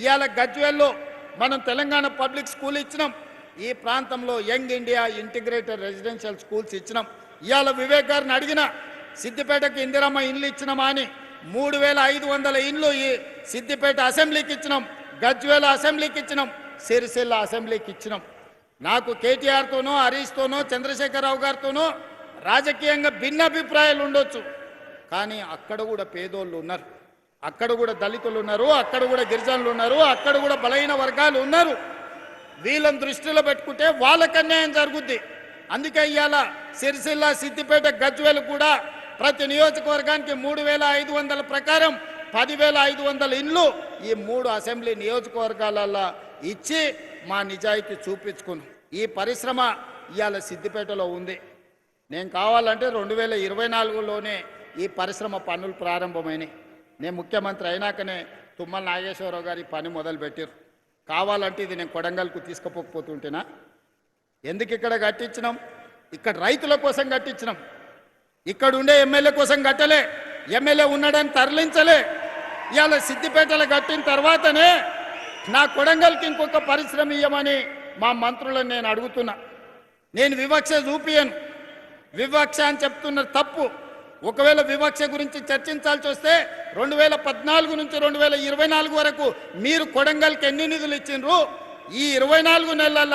ఇవాళ గజ్వేల్లో మనం Telangana public school ఇచ్చినాం. ఈ ప్రాంతంలో young India integrated residential schools ఇచ్చినాం. ఇవాళ వివేక్ గారిని అడిగిన సిద్దిపేటకి ఇందిరమ్మ ఇండ్లు ఇచ్చినామా అని 3500 ఇండ్లు ఈ సిద్దిపేట అసెంబ్లీకి ఇచ్చినాం, గజ్వేల్ అసెంబ్లీకి ఇచ్చినాం, సిరిసిల్ల అసెంబ్లీకి ఇచ్చినాం. నాకు కేటీఆర్తోనో హరీష్తోనో చంద్రశేఖరరావు గారితోనో రాజకీయంగా భిన్నాభిప్రాయాలు ఉండొచ్చు, కానీ అక్కడ కూడా పేదోళ్ళు ఉన్నారు, అక్కడ కూడా దళితులు ఉన్నారు, అక్కడ కూడా గిరిజనులు ఉన్నారు, అక్కడ కూడా బలహీన వర్గాలు ఉన్నారు. వీళ్ళని దృష్టిలో పెట్టుకుంటే వాళ్ళకి అన్యాయం జరుగుద్ది. అందుకే ఇవాళ సిరిసిల్ల సిద్దిపేట గజ్వేల్ కూడా ప్రతి నియోజకవర్గానికి 3500 ప్రకారం 10500 ఇండ్లు ఈ 3 అసెంబ్లీ నియోజకవర్గాలలో ఇచ్చి మా నిజాయితీ చూపించుకున్నాం. ఈ పరిశ్రమ ఇవాళ సిద్దిపేటలో ఉంది. నేను కావాలంటే 2024లోనే ఈ పరిశ్రమ పనులు ప్రారంభమైనాయి. నేను ముఖ్యమంత్రి అయినాకనే తుమ్మల నాగేశ్వరరావు గారి పని మొదలుపెట్టారు. కావాలంటే ఇది నేను కొడంగల్కు తీసుకుపోకపోతుంటేనా? ఎందుకు ఇక్కడ కట్టించినాం? ఇక్కడ రైతుల కోసం కట్టించినాం. ఇక్కడ ఉండే ఎమ్మెల్యే కోసం కట్టలే, ఎమ్మెల్యే ఉన్నాడని తరలించలే. ఇవాళ సిద్దిపేటలో కట్టిన తర్వాతనే నా కొడంగల్కి ఇంకొక పరిశ్రమ ఇవ్వమని మా మంత్రులను నేను అడుగుతున్నా. నేను వివక్ష చూపియను, వివక్ష అని చెప్తున్నారు తప్పు. ఒకవేళ వివక్ష గురించి చర్చించాల్సి వస్తే 2014 నుంచి 2024 వరకు మీరు కొడంగల్కి ఎన్ని నిధులు ఇచ్చిండ్రు, ఈ 24 నెలల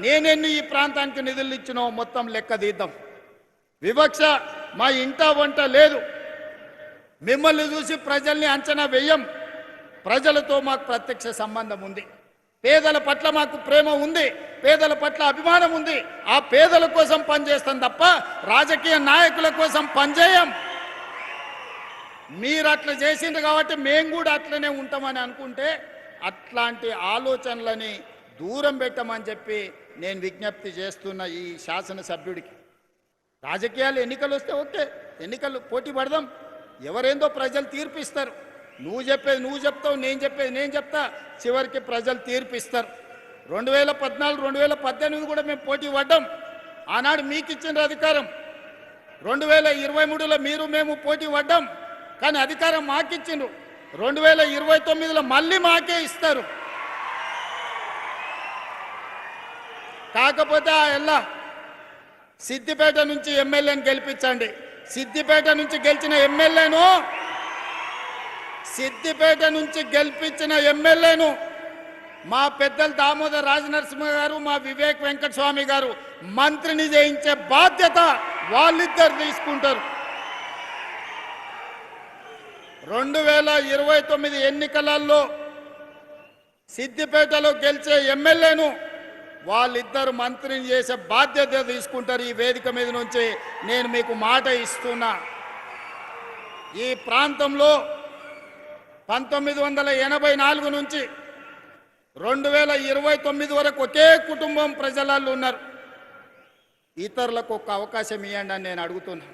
నేనెన్ని ఈ ప్రాంతానికి నిధులు ఇచ్చినో మొత్తం లెక్క తీద్దాం. వివక్ష మా ఇంట వంట లేదు. మిమ్మల్ని చూసి ప్రజల్ని అంచనా వేయం. ప్రజలతో మాకు ప్రత్యక్ష సంబంధం ఉంది. పేదల పట్ల మాకు ప్రేమ ఉంది, పేదల పట్ల అభిమానం ఉంది. ఆ పేదల కోసం పనిచేస్తాం తప్ప రాజకీయ నాయకుల కోసం పనిచేయం. మీరు అట్లా చేసిండ్రు కాబట్టి మేము కూడా అట్లనే ఉంటామని అనుకుంటే అట్లాంటి ఆలోచనలని దూరం పెట్టమని చెప్పి నేను విజ్ఞప్తి చేస్తున్న ఈ శాసనసభ్యుడికి. రాజకీయాలు ఎన్నికలు వస్తే ఓకే, ఎన్నికలు పోటీ పడదాం. ఎవరేందో ప్రజలు తీర్పిస్తారు. నువ్వు చెప్పేది నువ్వు చెప్తావు, నేను చెప్పేది నేను చెప్తా, చివరికి ప్రజలు తీర్పిస్తారు. 2014, 2018 కూడా మేము పోటీ పడ్డాం. ఆనాడు మీకు ఇచ్చిన అధికారం. 2023లో మీరు మేము పోటీ పడ్డాం, కానీ అధికారం మాకిచ్చిండ్రు. 2029లో మళ్ళీ మాకే ఇస్తారు. కాకపోతే ఆ ఎల్లా సిద్దిపేట నుంచి ఎమ్మెల్యేని గెలిపించండి. సిద్దిపేట నుంచి గెలిచిన ఎమ్మెల్యేను మా పెద్దలు దామోదర్ రాజనరసింహ గారు, మా వివేక్ వెంకటస్వామి గారు మంత్రిని చేయించే బాధ్యత వాళ్ళిద్దరు తీసుకుంటారు. 2029 ఎన్నికలలో సిద్దిపేటలో గెలిచే ఎమ్మెల్యేను వాళ్ళిద్దరు మంత్రిని చేసే బాధ్యత తీసుకుంటారు. ఈ వేదిక మీద నుంచి నేను మీకు మాట ఇస్తున్నా. ఈ ప్రాంతంలో 1984 నుంచి 2029 వరకు ఒకే కుటుంబం ప్రజలలో ఉన్నారు. ఇతరులకు ఒక అవకాశం ఇవ్వండి అని నేను అడుగుతున్నా.